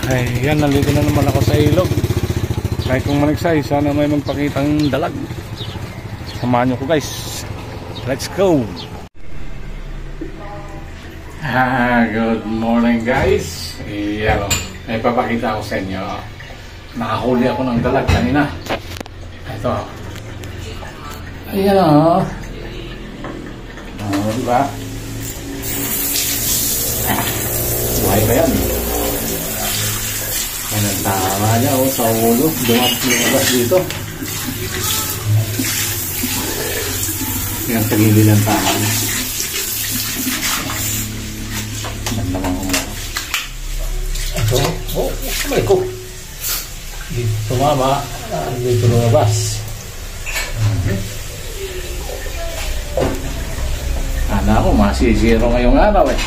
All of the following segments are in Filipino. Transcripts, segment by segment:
Ay, yan, nandito na naman ako sa ilog. Kahit kung maniksay, sana may magpakitang dalag. Samahan nyo ko guys. Let's go! Good morning guys. Ayan o, may papakita ako sa inyo. Nakahuli ako ng dalag kanina. Ito. Ayan o. Diba? Buhay ba yan? Yan ang tama niya o, sa ulo. Lumabas dito. Yan sa gilid ng tama niya. Yan naman umara. Ito. Oh, kamay ko. Dito tumama. Dito lumabas. Kala ko masisiro ngayong araw eh.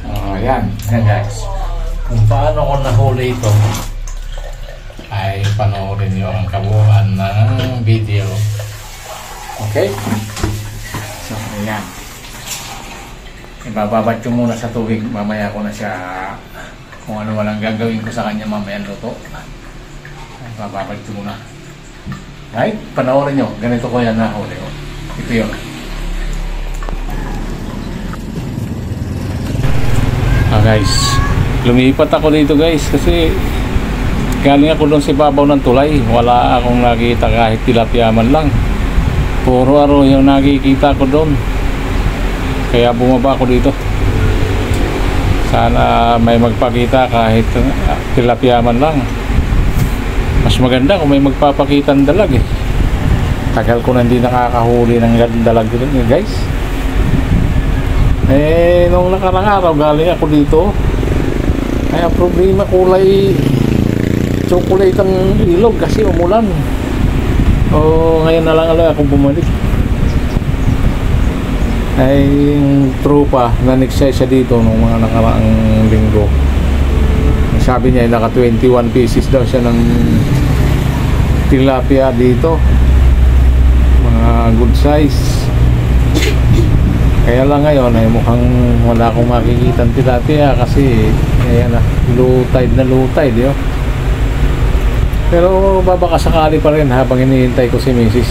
Oh, yan. Yan guys. Kung paano ko nahuli ito ay panoorin nyo ang kabuuan ng video. Okay? So, ayan. Ibababad ko muna sa tubig. Mamaya ko na siya kung ano walang gagawin ko sa kanya mamaya luto. Ibababad ko muna. Right? Panoorin nyo. Ganito ko yan nahuli ko. Ito yun. Guys, lumipat ako dito guys kasi galing ako doon sa ibabaw ng tulay. Wala akong nakita kahit tilapia man lang. Puro aro yung nakikita ko doon. Kaya bumaba ako dito. Sana may magpakita kahit tilapia man lang. Mas maganda kung may magpapakita ng dalag eh. Tagal ko na hindi nakakahuli ng dalag dito guys. Eh, nung nakarang araw galing ako dito. Kaya problema kulay chocolate ang ilog kasi umulan. O ngayon na lang ako bumalik. Ay yung tropa naniksay siya dito nung mga nakaraang linggo. Sabi niya naka 21 pieces daw siya ng tilapia dito. Mga good size. Kaya lang ngayon ay mukhang wala akong makikita ng tilapia kasi ayan na, low tide yun. Pero babaka sakali pa rin habang hinihintay ko si Mrs.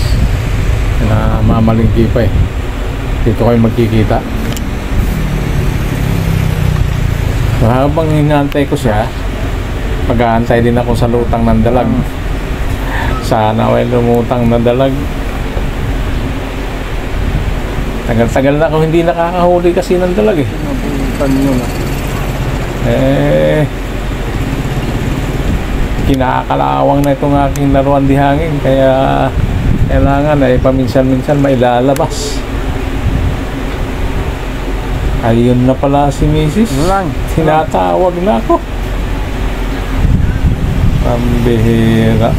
na mamalingki pa eh. Dito kayo magkikita. So, habang hinihintay ko siya, mag-aantay din ako sa lutang ng dalag. Sana may lumutang na dalag. Tagal-tagal na ako hindi nakakahuli kasi ng dalag eh. Kinakalawang na itong aking laruan di hangin. Kaya kailangan ay paminsan-minsan mailalabas. Ayun na pala si Mrs. Tinatawag na ako. Pambihira.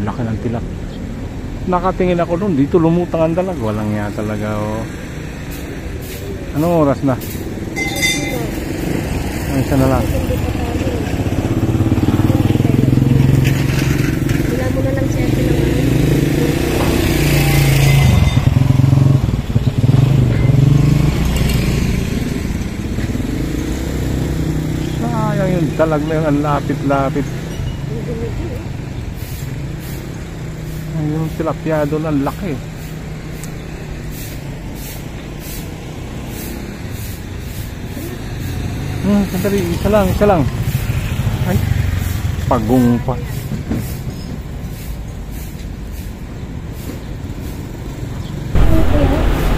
Laki ng tilap. Nakatingin ako doon, dito lumutang ang dalag. Walang nga talaga oh. Anong oras na? Ang isa na lang. Wala mo na lang siya sayang yung dalag na yun, ang lapit-lapit. Yung tilapia doon ang laki. Sandali, isa lang. Ay, pagong pa.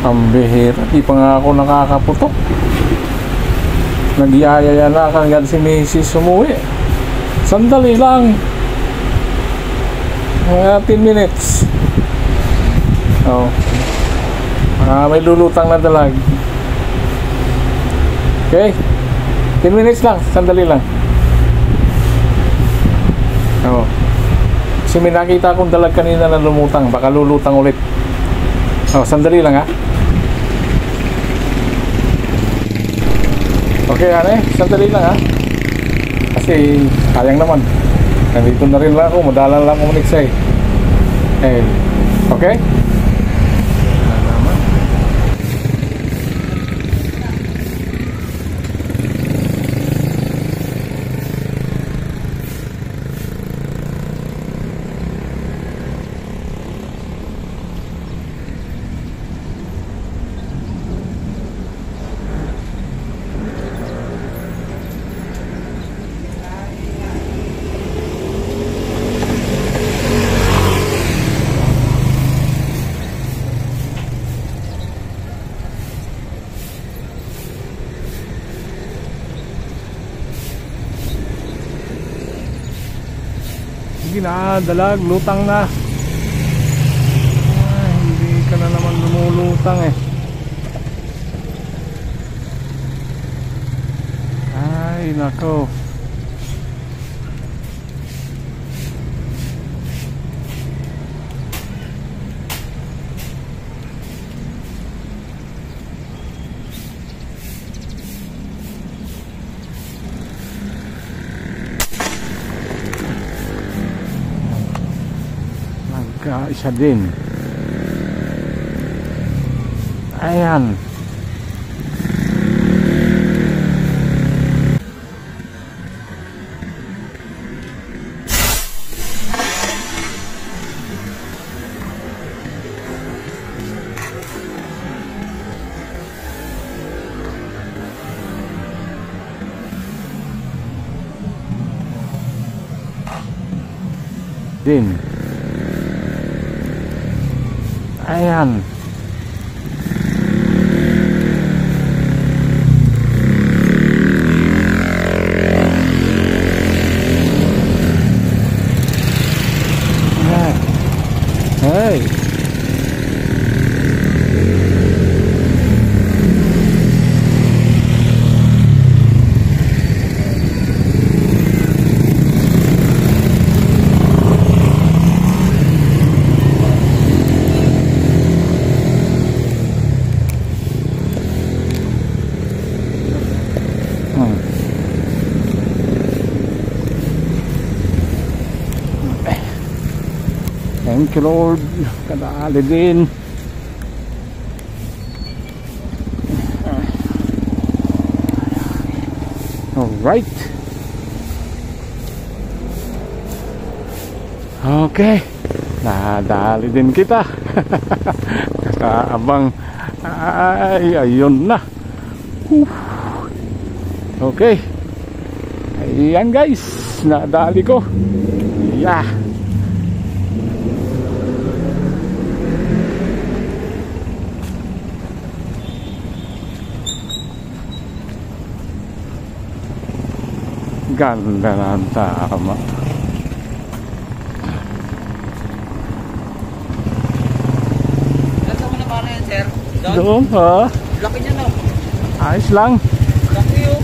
Pambihira, di pa nga ako nakakaputok. Nagyayaya na kagad si Mrs. umuwi. Sandali lang. Mga 10 minutes. Oh. May lulutang na dalag. Okay. 10 minutes lang. Sandali lang. Oh. Kasi may nakita akong dalag kanina na lumutang. Baka lulutang ulit. Oh, sandali lang ha. Okay, ane. Sandali lang ha. Kasi sayang naman. Nandito na rin lang ako. Madalang lang ako maniksay. Eh, okay? Wala naman. Sige na, dalag, lutang na. Hindi ka na naman lumulutang eh. Ay, nako. Isa din. Ayan. Din. Ayan. Hey. Thank you Lord, kadali din. Alright. Okay, nadali din kita. Kakaabang. Ay, ayun na. Okay. Ayan guys, nadali ko. Yeah. Ganda ng tama. Saan mo na pala yan, sir? Doon ha? Laki niya na. Ayos lang. Laki yun.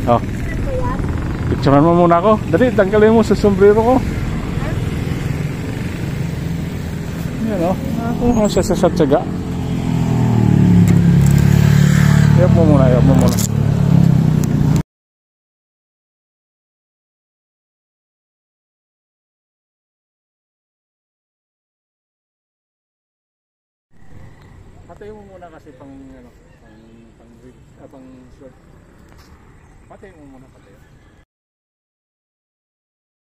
Oh. Picturean mo muna ako. Dali, tanggalin mo sa sombrero ko. Yan o. Ako siya sa satsaga. Iyap mo muna, iyap mo muna. Patayin mo muna kasi pang short. Patayin mo muna, patayin.